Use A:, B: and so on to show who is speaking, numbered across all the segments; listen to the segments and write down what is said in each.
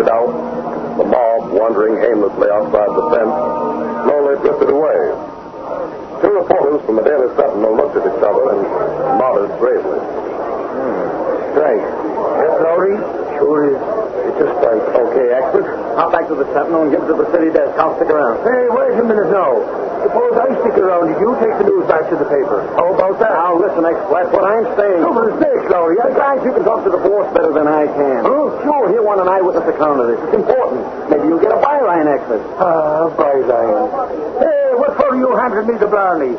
A: faded out. The mob, wandering aimlessly outside the fence, slowly drifted away. Two reporters from the Daily Sentinel looked at each other and nodded gravely.
B: Strike. Yes, Lowry? Sure is. It's a strike. Okay, expert. Hop back to the Sentinel and give it to the city desk. I'll stick around. Hey, wait a minute now. Suppose I stick around and you take the news back to the paper. How about that? Now, listen, expert. That's what I'm saying. Over the snakes, Lowry. Guys, you can talk to the force better than I can. Huh? Sure, he'll want an eyewitness account of this. It's important. Maybe you'll get a byline, expert. Byline. Hey, what for you handed me the Blarney?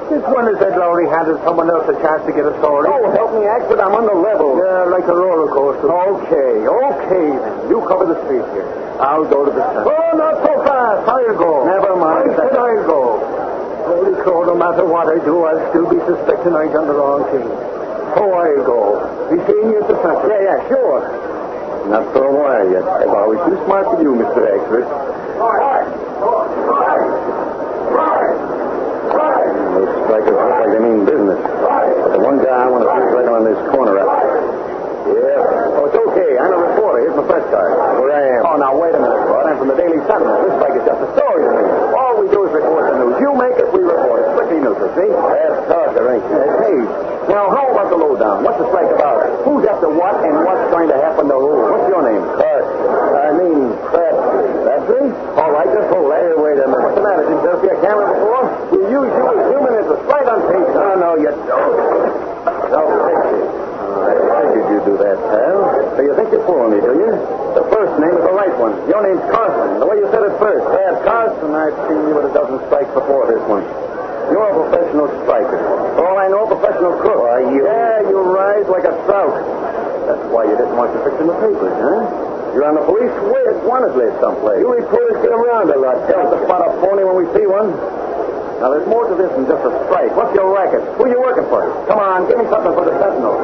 B: This one is that Lowry handed someone else a chance to get a story. Oh, help me, expert. I'm on the level. Yeah, like a roller coaster. Okay, then. You cover the street here. I'll go to the center. Oh, not so fast. I'll go. Never mind. I said I'll go. Holy crow, no matter what I do, I'll still be suspecting I've done the wrong thing. So I'll go. Be seeing you at the center. Yeah, sure. Not for a while yet. I've always too smart for you, Mr. Expert. Those strikers look like they mean business. But the one guy I want to see is right on this corner up. Yeah. Oh, it's okay. I'm a reporter. Here's my press card. Where I am. Oh, now, wait a minute, Bud. I'm from the Daily Sentinel. This strike is just a story to me. All we do is report the news. You make it, we report it. Strictly neutral, see? That's talker, ain't you? Hey, now, how about the lowdown? What's the strike about? Who's after what and what's going to happen to who? What's your name? Pratt. That's me? All right, just hold that. Hey, wait a minute. What's the matter? Didn't you see a camera before? We use you as human interest right on tape. No, you don't. No, I figured you'd do that, pal. So you think you're fooling me, do you? The first name is the right one. Your name's Carson. The way you said it first. Carson, I've seen you at a dozen strikes before this one. You're a professional striker. For all I know, a professional crook. Why, Yeah, you rise like a trout. That's why you didn't want your picture in the papers, huh? You're on the police wanted list someplace. You reporters get around a lot. Tell us to spot a phony when we see one. Now, there's more to this than just a strike. What's your racket? Who are you working for? Come on, give me something for the Sentinel.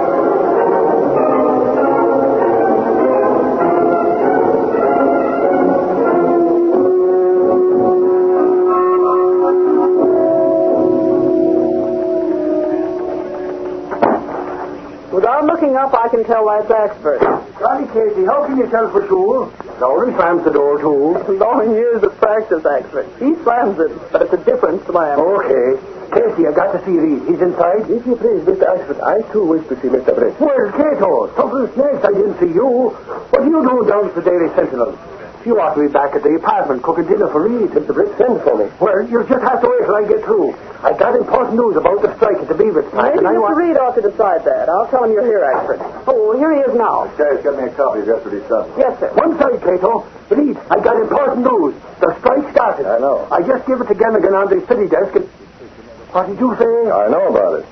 C: Without looking up, I can tell that's expert.
B: Johnny Casey, how can you tell for sure? Lowry slams the door, too.
C: Long years of practice, expert. He slams it, but it's a different slam.
B: Okay. Casey, I got to see Reid. He's inside?
D: If you please, Mr. Ashford, I too wish to see Mr. Britt.
B: Where's Kato? Something snakes. I didn't see you. What are you doing down at the Daily Sentinel? You ought to be back at the apartment cooking dinner for Reid.
D: Mr. Britt, send for me.
B: Well, you'll just have to wait till I get through. I got important news about the strike at the Beaver plant.
C: Maybe Mr. Reid ought to decide that. I'll tell him you're here, expert. Oh, here he is now.
A: Guys, get me a copy of yesterday's stuff.
C: Yes, sir.
B: One side, Kato. Reid, I got important news. The strike started.
A: I know.
B: I just give it to Gannigan on the city desk and... What did you say?
A: I know about it.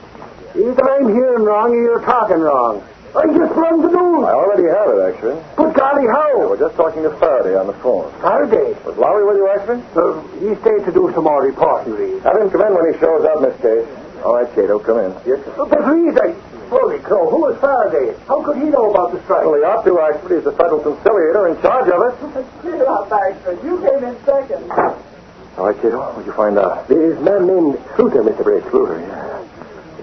B: Either I'm hearing wrong or you're talking wrong. I just run the news.
A: I already have it, actually.
B: But golly, how?
A: We're just talking to Faraday on the phone.
B: Faraday?
A: Was Lowry with you, actually?
B: He stayed to do some more reporting, Reid.
A: Have him come in when he shows up, Miss Case. All right, Kato, come in.
B: Yes, sir. But Reid, holy crow, who is Faraday? How could he know about the strike?
A: Well, he ought to, actually. He's the federal conciliator in charge of it.
C: Get out, expert. You came in second.
A: All right, Kato, what'd you find out?
D: There is a man named Sluter, Mr. Britt.
A: Sluter, yeah.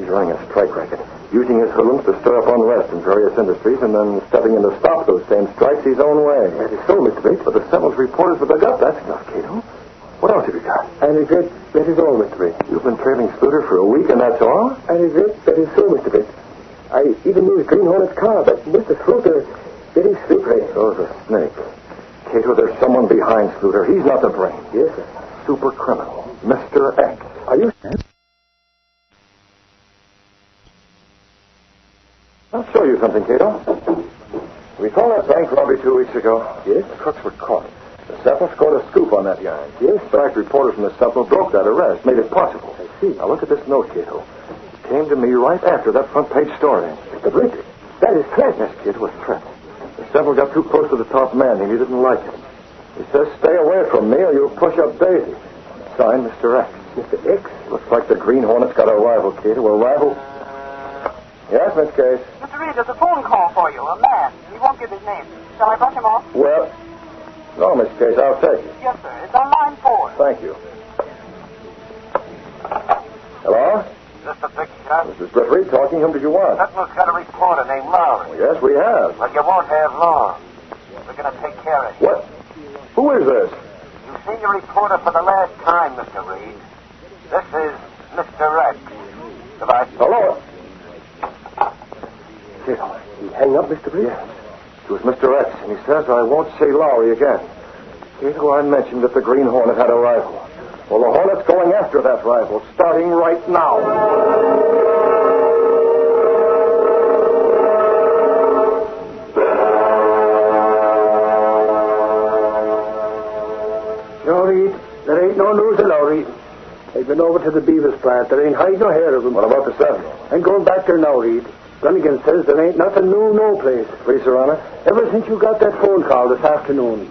A: He's running a strike racket, using his hoodlums to stir up unrest in various industries and then stepping in to stop those same strikes his own way.
D: That is so, Mr. Britt.
A: But the Sentinel's reporters were dug up. That's enough, Kato. What else have you got?
D: I regret that is all, Mr. Britt.
A: You've been trailing Sluter for a week and that's all?
D: I regret that is so, Mr. Britt. I even used Green Hornet's car, but Mr. Sluter, very slippery.
A: So's a snake. Kato, there's someone behind Sluter. He's not the brain.
D: Yes, sir.
A: Super criminal. Mr. X.
D: Are you...
A: I'll show you something, Kato. Recall that bank robbery 2 weeks ago?
D: Yes.
A: The crooks were caught. The Sentinel scored a scoop on that yarn.
D: Yes.
A: In fact, reporters from the Sentinel broke that arrest, made it possible.
D: I see.
A: Now look at this note, Kato. It came to me right after that front page story.
D: Mr. Britt, that is threat.
A: Yes, kid, it was threat. The Sentinel got too close to the top man and he didn't like it. He says, stay away from me or you'll push up Daisy. Signed, Mr. X.
D: Mr. X?
A: Looks like the Green Hornet's got a rival, Kato. A rival... Yes, Miss Case.
C: Mr. Reid, there's a phone call for you. A man. He won't give his name. Shall I brush him off?
A: Well, no, Miss Case, I'll take it.
C: Yes, sir. It's on line 4.
A: Thank you. Hello?
E: Just a big shot.
A: This is Britt Reid talking. Whom did you want?
E: Sentinel's got a reporter named Lowry.
A: Yes, we have.
E: But you won't have long. We're going to take care of it.
B: What? Who is this?
E: You've seen your reporter for the last time, Mr. Reid. This is Mr. Rex. Goodbye.
B: Hello.
D: You hang up, Mr. Reid?
B: Yes. It was Mr. X, and he says I won't see Lowry again. Kato, I mentioned that the Green Hornet had a rival. Well, the Hornet's going after that rival, starting right now.
D: No, Reid. There ain't no news of Lowry. They've been over to the Beavis plant. There ain't hide nor hair of him.
B: What about the Sentinel?
D: I'm going back there now, Reid. Dunnigan says there ain't nothing new, no place.
B: Police are on it?
D: Ever since you got that phone call this afternoon.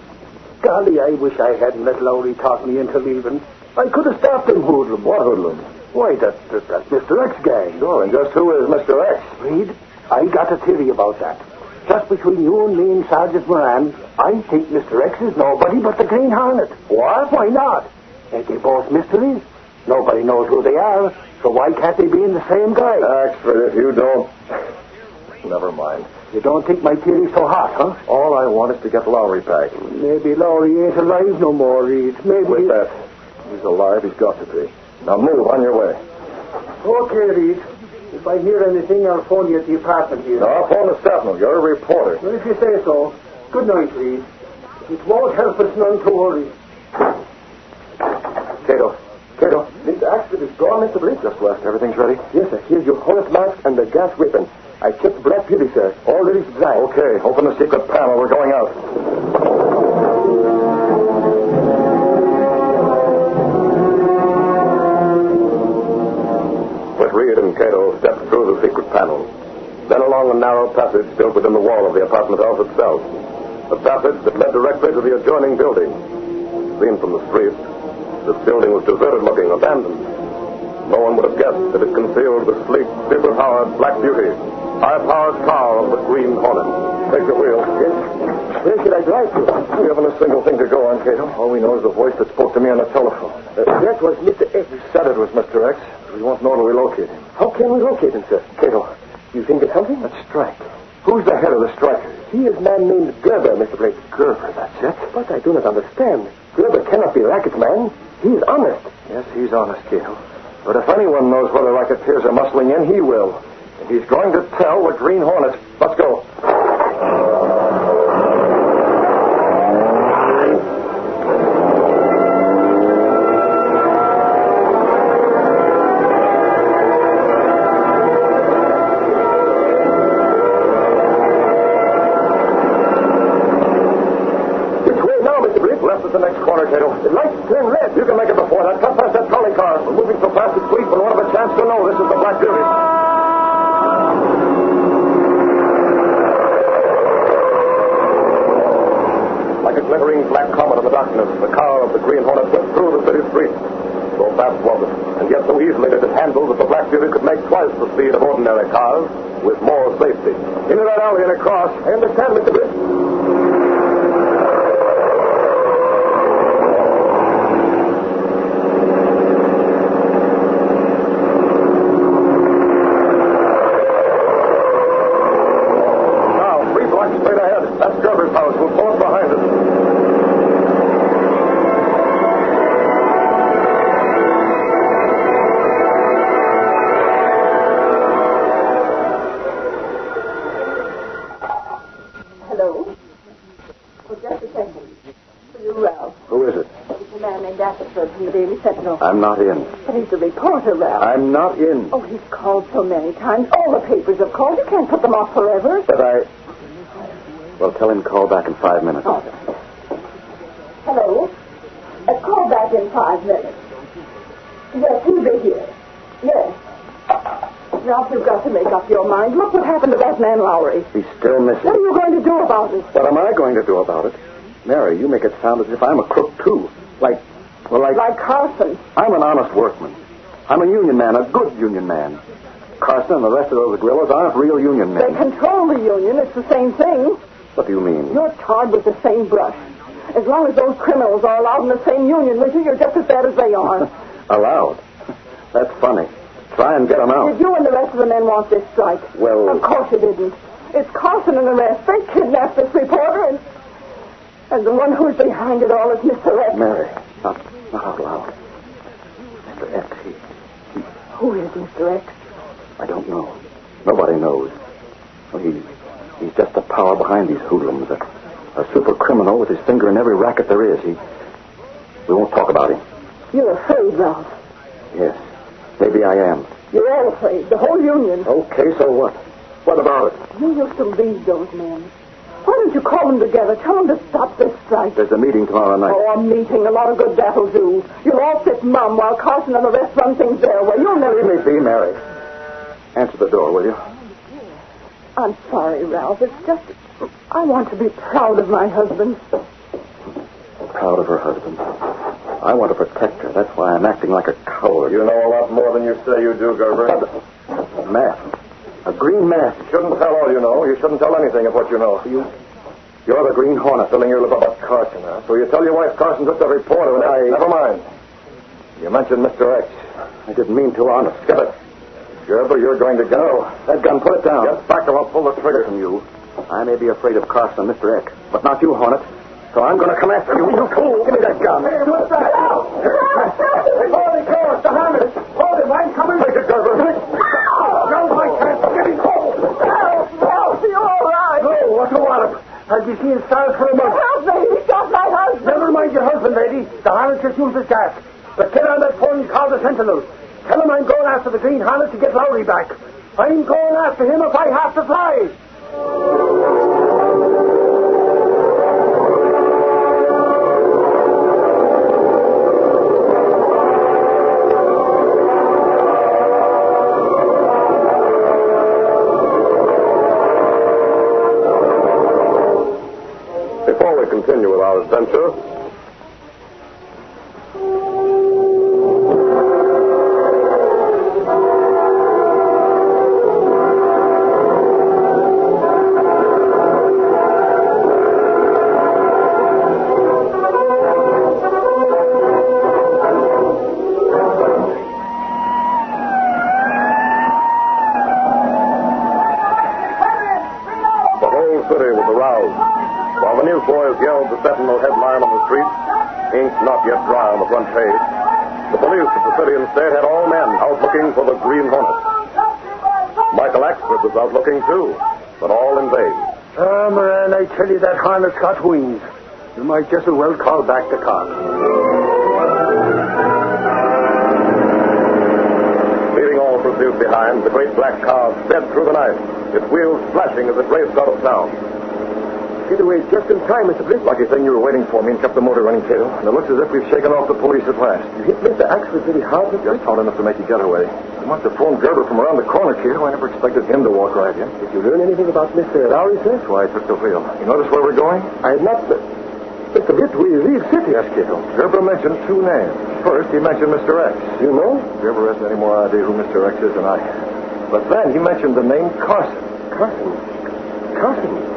D: Golly, I wish I hadn't let Lowry talk me into leaving. I could have stopped him hoodlum.
B: What hoodlum?
D: Why, that Mr. X guy.
B: Sure, and just who is Mr. X?
D: Reid, I got a theory about that. Just between you and me and Sergeant Moran, I think Mr. X is nobody but the Green Hornet.
B: What?
D: Why not? Ain't they both mysteries? Nobody knows who they are, so why can't they be in the same guy?
B: Axford, if you don't... Never mind.
D: You don't think my theory's so hot, huh?
B: All I want is to get Lowry back.
D: Maybe Lowry ain't alive no more, Reid. Maybe...
B: With that, he's alive, he's got to be. Now move, on your way.
D: Okay, Reid. If I hear anything, I'll phone you at the apartment here.
B: No, I'll phone the Sentinel. You're a reporter.
D: Well, if you say so. Good night, Reid. It won't help us none to worry.
B: Kato.
D: Mr. Axford is gone, Mr. Blake?
B: Just left. Everything's ready?
D: Yes, sir. Here's your Hornet mask and the gas weapon. I checked the Black Beauty, sir. All ready to drive.
B: Okay, open the secret panel. We're going out.
A: Britt Reid and Kato stepped through the secret panel. Then along a narrow passage built within the wall of the apartment house itself. A passage that led directly to the adjoining building. Seen from the street, this building was deserted-looking, abandoned. No one would have guessed that it concealed the sleek, super-powered Black Beauty, high-powered car of the Green Hornet.
B: Take the wheel.
D: Yes. Where should I drive to?
B: We haven't a single thing to go on, Kato. All we know is the voice that spoke to me on the telephone.
D: That was Mr. X.
B: He said it was Mr. X. We won't know till we locate him.
D: How can we locate him, sir?
B: Kato,
D: You think it's something?
B: let's strike. Who's the head of the strikers?
D: He is a man named Gerber, Mr. Blake.
B: Gerber, that's it.
D: But I do not understand. Gerber cannot be a racket man. He is honest.
B: Yes, he's honest, Kato. But if anyone knows where the racketeers are muscling in, he will. And he's going to tell the Green Hornet. Let's go. The next corner, Kato.
D: The lights turn red.
B: You can make it before that. Cut past that trolley car. We're moving so fast it's sweet, but we'll have a chance to know this is the Black Beauty. Like a glittering black comet in the darkness, the car of the Green Hornet went through the city streets. So fast was it, and yet so easily did it handle that the Black Beauty could make twice the speed of ordinary cars with more safety. Into that alley and across.
D: I understand, Mr. Britt.
B: That's Gerber's house. We'll pull up behind us.
F: Hello? Oh, just a second. For you, Ralph.
B: Who is it?
F: It's a man named Ashford from the Daily Sentinel.
B: I'm not in.
F: But he's a reporter, Ralph.
B: I'm not in.
F: Oh, he's called so many times. All the papers have called. You can't put them off forever.
B: But Well, tell him to call back in 5 minutes.
F: Oh. Hello? Call back in 5 minutes. Yes, he'll be here. Yes. Ralph, you've got to make up your mind. Look what happened to that man Lowry.
B: He's still missing.
F: What are you going to do about it?
B: What am I going to do about it? Mary, you make it sound as if I'm a crook, too. Like
F: Carson.
B: I'm an honest workman. I'm a union man, a good union man. Carson and the rest of those guerrillas aren't real union men.
F: They control the union. It's the same thing.
B: What do you mean?
F: You're tarred with the same brush. As long as those criminals are allowed in the same union with you, you're just as bad as they are.
B: Allowed? That's funny. Try and get them out.
F: Did you and the rest of the men want this strike?
B: Well...
F: Of course you didn't. It's Carson and the rest. They kidnapped this reporter and... And the one who's behind it all is Mr. X.
B: Mary, not out loud. Mr. X,
F: Who is Mr. X?
B: I don't know. Nobody knows. Well, he's just the power behind these hoodlums. A super criminal with his finger in every racket there is. We won't talk about him.
F: You're afraid, Ralph.
B: Yes, maybe I am.
F: You're all afraid. The whole union.
B: Okay, so what? What about it?
F: You used to lead those men. Why don't you call them together? Tell them to stop this strike.
B: There's a meeting tomorrow night.
F: Oh, a meeting. A lot of good that'll do. You'll all sit mum while Carson and the rest run things their way. You'll never...
B: Leave me be, Mary. Answer the door, will you?
F: I'm sorry, Ralph. It's just... I want to be proud of my husband.
B: Proud of her husband. I want to protect her. That's why I'm acting like a coward.
A: You know a lot more than you say you do, Gerber.
B: Mask. A green mask.
A: You shouldn't tell all you know. You shouldn't tell anything of what you know. You're the Green Hornet filling your lip about Carson, huh? So you tell your wife Carson took the reporter and Never mind. You mentioned Mr. X.
B: I didn't mean to, honest.
A: Skip it. Gerber, you're going to go.
B: That gun, put it down.
A: Get back or I'll pull the trigger.
B: Listen, you. I may be afraid of Carson and Mr. X, but not you, Hornet. So I'm going to come after you. You fool. Give me that gun.
D: Hey, what's that? Holy cross, the Hamlet. Hold him, I'm coming.
A: Take it, Gerber.
D: No, I can't. Get him home.
F: Ralph, you're all right.
D: Oh, what's the wallop? Have you seen stars for a month?
F: Help me. He shot my husband.
D: Never mind your husband, lady. The Hamlet just used his gas. But get on that phone and call the Sentinel. Tell him I'm going after the Green Hornet to get Lowry back. I'm going after him if I have to fly.
A: Before we continue with our adventure, boys yelled the Sentinel headline on the street. Ink not yet dry on the front page. The police of the city instead had all men out looking for the Green Hornet. Michael Axford was out looking too, but all in vain.
D: Oh, Moran, I tell you that Hornet's got wings. You might just as well call back the car.
A: Leaving all pursuit behind, the great black car sped through the night, its wheels flashing as it raced out of town.
D: Get away just in time, Mr. Britt.
A: Lucky thing you were waiting for me and kept the motor running, Kato. And it looks as if we've shaken off the police at last.
D: You hit Mr. Axford pretty hard, Mr.
A: Just hard enough to make you get away. You must have phoned Gerber from around the corner, Kato. I never expected him to walk right in.
D: Did you learn anything about Mr. Lowry, sir?
A: That's why I took the wheel. You notice where we're going?
D: I had not... Mr. Britt, we leave city.
A: Yes, Kato. Gerber mentioned two names. First, he mentioned Mr. X.
D: You know?
A: Gerber hasn't any more idea who Mr. X is than I have. But then he mentioned the name Carson.
D: Carson?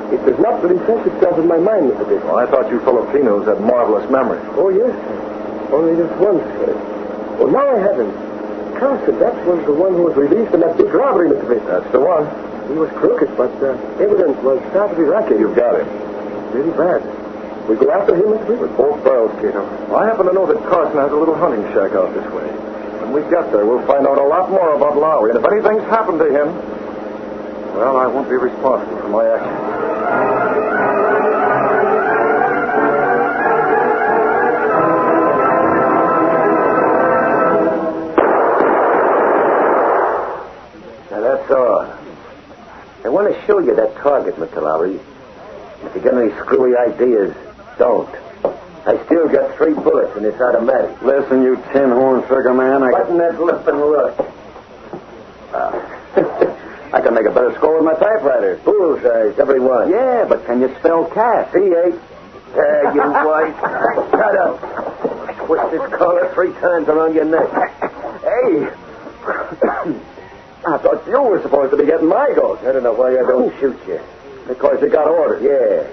D: It does not refresh itself in my mind, Mr. Britt.
A: Well, I thought you Filipinos had marvelous memory.
D: Oh, yes, sir. Only just once, sir. Well, now I haven't. Carson, that was the one who was released in that big robbery, Mr. Britt.
A: That's the one.
D: He was crooked, but evidence was started to be racket.
A: You've got him.
D: Really bad. We go after him, Mr. Britt?
A: With both barrels, Kato. I happen to know that Carson has a little hunting shack out this way. When we get there, we'll find out a lot more about Lowry. And if anything's happened to him, well, I won't be responsible for my actions.
B: Now, that's all. I want to show you that target, Mr. Lowry. If you get any screwy ideas, don't. I still got 3 bullets in this automatic.
A: Listen, you tin horn figure man.
B: Button that lip and look. I can make a better score with my typewriter. Bullseyes, every one. Yeah, but can you spell cat? C-H. You white. Shut up. Twist this collar 3 times around your neck. Hey. I thought you were supposed to be getting my goat. I don't know why I don't shoot you. Because you got orders. Yeah.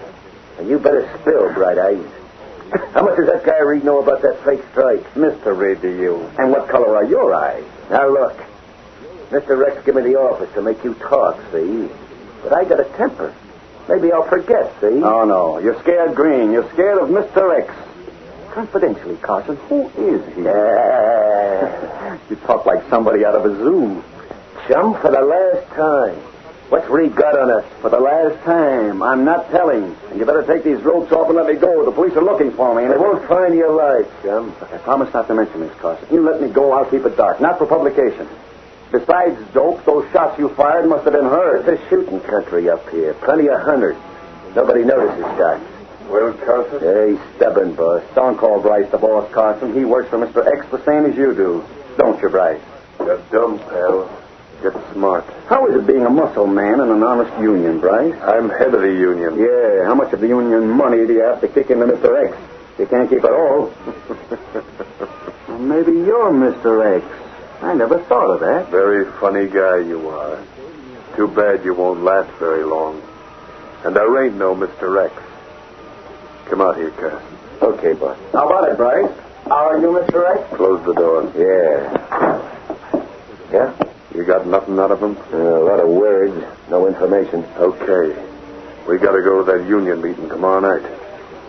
B: And you better spill, Bright Eyes. How much does that guy Reid know about that fake strike? Mr. Reid to you. And what color are your eyes? Now, look. Mr. Rex gave me the office to make you talk, see? But I got a temper. maybe I'll forget, see? Oh, no. You're scared green. You're scared of Mr. X. Confidentially, Carson, who is he? You talk like somebody out of a zoo. Chum, for the last time. What's Reid got on us? For the last time. I'm not telling. And you better take these ropes off and let me go. The police are looking for me, and they won't find you alive, Chum. I promise not to mention this, Carson. You let me go, I'll keep it dark. Not for publication. Besides dope, those shots you fired must have been heard. It's a shooting country up here. Plenty of hunters. Nobody notices shots.
A: Well, Carson?
B: Hey, stubborn, boss. Don't call Bryce the boss, Carson. He works for Mr. X the same as you do. Don't you, Bryce?
A: You're dumb, pal. Get smart.
B: How is it being a muscle man in an honest union, Bryce?
A: I'm head of the union.
B: Yeah, how much of the union money do you have to kick into Mr. X? You can't keep it all. Well, maybe you're Mr. X. I never thought of that.
A: Very funny guy you are. Too bad you won't last very long. And there ain't no Mr. X. Come out here, Carson.
B: Okay, boss. How about it, Bryce? How are you, Mr. X?
A: Close the door.
B: Yeah. Yeah?
A: You got nothing out of him?
B: A lot of words, no information.
A: Okay. We got to go to that union meeting tomorrow night.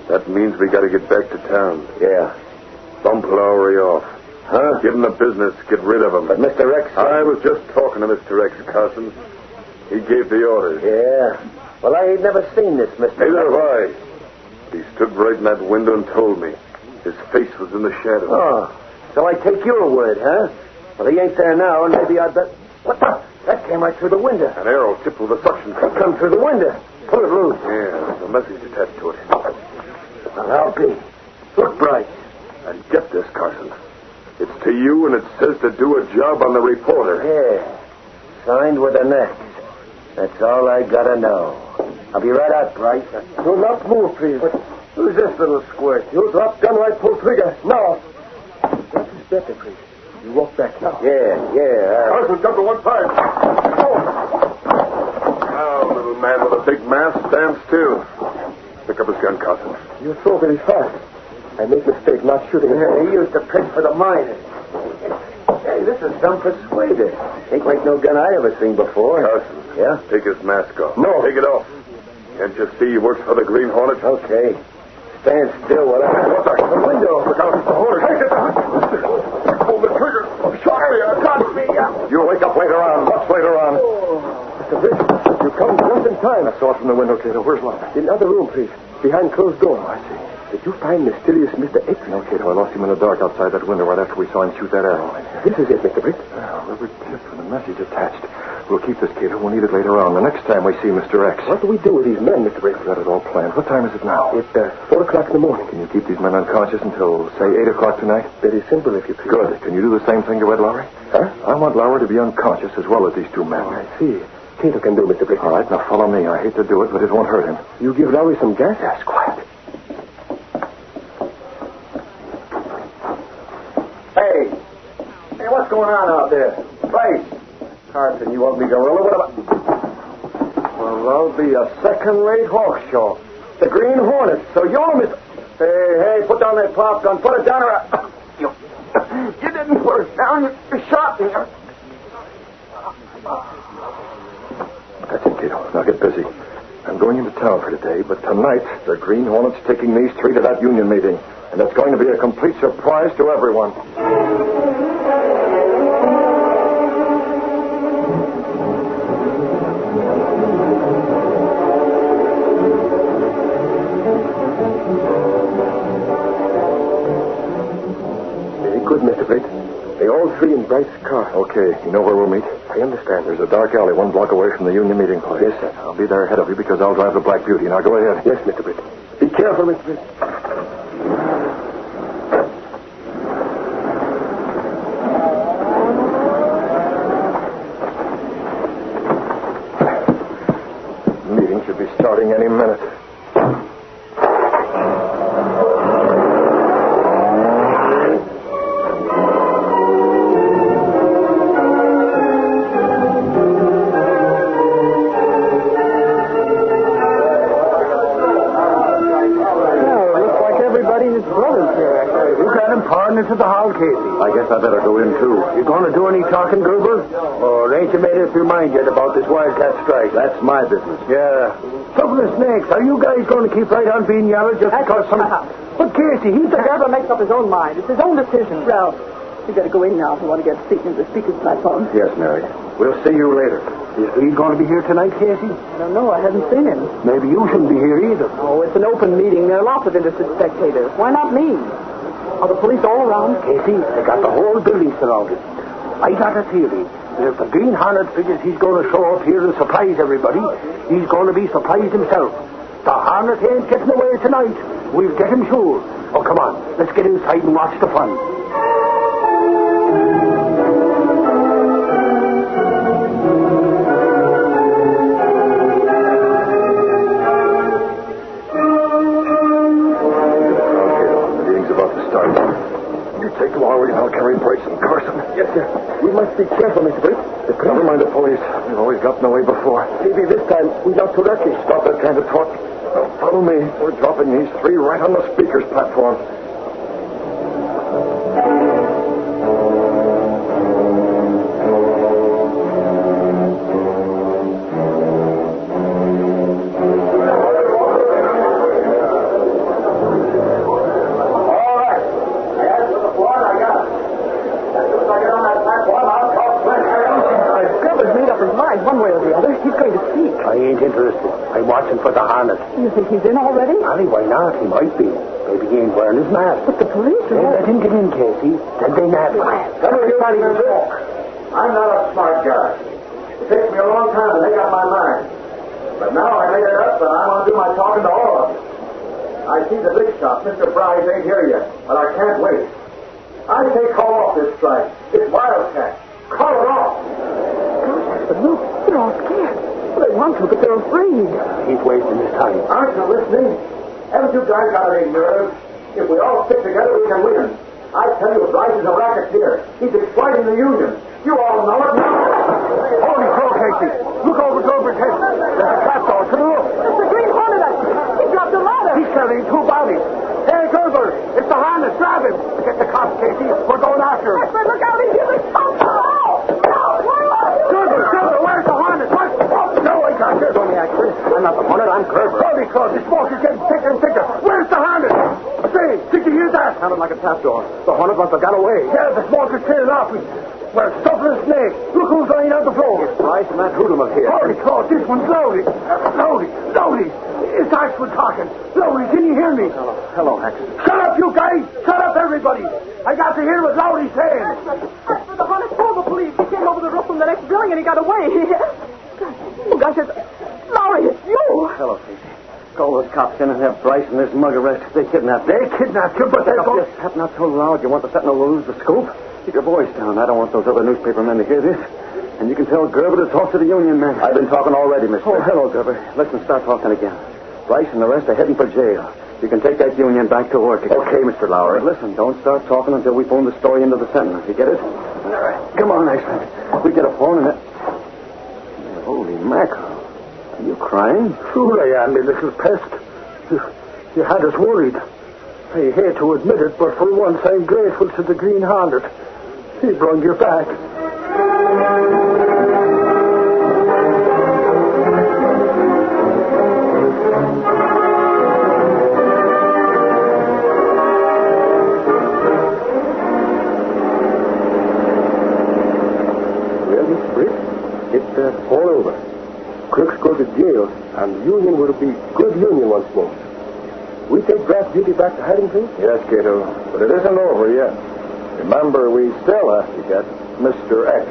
A: That means we got to get back to town.
B: Yeah.
A: Bump Lowry off.
B: Huh?
A: Give him the business. Get rid of him.
B: But Mr. X...
A: I was just talking to Mr. X, Carson. He gave the orders.
B: Yeah. Well, I ain't never seen this, Mr.
A: Neither have I. He stood right in that window and told me. His face was in the shadow.
B: Oh. So I take your word, huh? Well, he ain't there now, and maybe I'd bet... What the... That came right through the window.
A: An arrow tipped with a suction cup.
B: It come through the window. Pull it loose.
A: Yeah, there's a message attached to it.
B: Well, I'll be. Look, Bryce.
A: And get this, Carson. It's to you, and it says to do a job on the reporter.
B: Yeah. Signed with an X. That's all I gotta know. I'll be right out, Bryce.
D: Do not move, please.
B: Who's this little squirt?
D: You drop gun right, pull trigger. Now. That is better, please. You walk back now.
B: Yeah.
A: Carson, jump to one side. Now, little man with a big mask, stand still. Pick up his gun, Carson.
D: You throw very fast. I make mistake not shooting him.
B: He used to pitch for the miners. Hey, this is some persuader. Ain't like no gun I ever seen before.
A: Carson.
B: Yeah?
A: Take his mask off.
B: No.
A: Take it off. Can't you see he works for the Green Hornet?
B: Okay. Stand still while I...
A: What's that? The window. Look out. The hornet. Take it. Pull the trigger. Sorry, I can't see you. You'll wake up later on. What's later on?
D: Mr. Britt, you come just in time.
A: I saw it from the window, Kato. Where's Locke?
D: In the other room, please. Behind closed door.
A: I see.
D: Did you find mysterious Mr. X?
A: No, Kato. I lost him in the dark outside that window right after we saw him shoot that arrow.
D: This is it, Mr. Britt.
A: Rubber tip with a message attached. We'll keep this, Kato. We'll need it later on. The next time we see Mr. X.
D: What do we do with these men, Mr. Britt?
A: We've got it all planned. What time is it now?
D: It's 4 o'clock in the morning.
A: Can you keep these men unconscious until, say, 8 o'clock tonight?
D: Very simple, if you please.
A: Good. Can you do the same thing to Ed Lowry?
D: Huh?
A: I want Lowry to be unconscious as well as these two men.
D: I see. Kato can do, Mr. Britt.
A: All right, now follow me. I hate to do it, but it won't hurt him.
D: You give Lowry some gas?
A: Yes, quiet.
B: Hey, what's going on out there? Bryce. Carson, you ugly gorilla. What about... Well, there'll be a second-rate horse show. The Green Hornet. So you're Mr... Hey, put down that pop gun. Put it down or... You didn't put it down. You shot me.
A: That's it, Kato. Now get busy. I'm going into town for today, but tonight the Green Hornet's taking these three to that union meeting, and it's going to be a complete surprise to everyone.
D: Very good, Mr. Britt. They all three in Bryce's car.
A: Okay, you know where we'll meet?
D: I understand.
A: There's a dark alley 1 block away from the union meeting place.
D: Yes, sir.
A: I'll be there ahead of you because I'll drive the Black Beauty. Now go ahead.
D: Yes, Mr. Britt. Be careful, Mr. Britt.
A: The meeting should be starting any minute.
D: on into the hall, Casey.
B: I guess I better go in, too.
D: You going to do any talking, Gerber? Or ain't you made up your mind yet about this wildcat strike?
B: That's my business.
D: Yeah. Trouble is, snakes, are you guys going to keep right on being yellow just because some... But, Casey, he's the...
C: Gerber makes up his own mind. It's his own decision.
F: Ralph, you better go in now if you want to get a seat in the speaker's platform.
B: Yes, Mary. We'll see you later.
D: Is he going to be here tonight, Casey?
F: I don't know. I haven't seen him.
D: Maybe you shouldn't be here either.
C: Oh, it's an open meeting. There are lots of interested spectators. Why not me? Are the police all around?
D: Casey, they got the whole building surrounded. I got a theory that if the Green Hornet figures he's going to show up here and surprise everybody, he's going to be surprised himself. The Hornet ain't getting away tonight. We'll get him sure. Oh, come on. Let's get inside and watch the fun.
B: Take the long way now, carrying Bryce and Carson.
D: Yes, sir. We must be careful, Mr. Britt.
B: Never mind the police. We've always gotten away before.
D: Maybe this time we're not too lucky.
B: Stop that kind of talk. Now, follow me. We're dropping these three right on the speaker's platform.
D: I ain't interested. I'm watching for the Hornet.
F: You think he's in already?
D: Ollie, why not? He might be. Maybe he ain't wearing his mask.
F: But the police are...
D: Let him get in, Casey. Then they nab him.
B: Everybody talk. I'm not a smart guy. It takes me a long time to make up my mind. But now I made it up that I'm going to do my talking to all of you. I see the big shot. Mr. Fries ain't here yet, but I can't wait. I say call off this strike. It's wildcat. Call it off.
F: But look, they're all scared. They want to, but they're afraid.
D: He's wasting his time.
B: Aren't you listening? Haven't you guys got any nerve? If we all stick together, we can win. I tell you, Bryce is a racketeer. He's exploiting the union. You all know it now.
D: Holy crow, Casey. Look over Gerber's head. There's a trapdoor to the roof.
F: It's the Green Hornet. He dropped a ladder.
D: He's carrying two bodies. Hey, Gerber, it's the Hornet. Grab him. Get the cops, Casey. We're going after him.
F: But look out, he's here.
D: Gerber, where's the Hornet? What? No, I got you.
B: Don't be accurate. I'm not the Hornet. I'm Gerber.
D: Holy crow, this smoke is getting thicker and thicker. Where's the Hornet? Say, did you hear that?
B: Sounded like a trapdoor. The Hornet must have got away.
D: Yeah, the smoke is clearing off. We're stuffing a snake. Look who's lying on the floor.
B: It's Bryce and that hoodlum of his.
D: Holy crow, this one's Lowry. Lowry. It's Axel talking. Lowry, can you hear me?
B: Hello, Hex.
D: Shut up, you guys. Shut up, everybody. I got to hear what Lowry's saying.
F: The Hornet told the police. He came over the roof from the next building and he got away. Oh, gosh, it's... Lowry, it's you.
B: Hello, Casey. Call those cops in and have Bryce and this mug arrested. They kidnapped you.
D: They kidnapped you, but
B: Shut
D: they're
B: up,
D: going...
B: this hat not so loud. You want the Sentinel to lose the scoop? Keep your voice down. I don't want those other newspaper men to hear this. And you can tell Gerber to talk to the union men. I've been talking already, mister. Oh, hello, Gerber. Listen, start talking again. Bryce and the rest are heading for jail. You can take that union back to work again. Okay, Mr. Lowry. But listen, don't start talking until we phone the story into the Sentinel. You get it? All right. Come on, Axel. We get a phone and that... Holy mackerel. Are you crying?
D: Sure I am, you little pest. You had us worried. I hate to admit it, but for once I'm grateful to the Green Hornet. He brought you back.
B: Well, Mr. Britt, it's all over. Crooks go to jail, and the union will be good union once more. We take draft duty back to Haddington? Yes, Kato, but it isn't over yet. Remember, we still have to get Mr. X.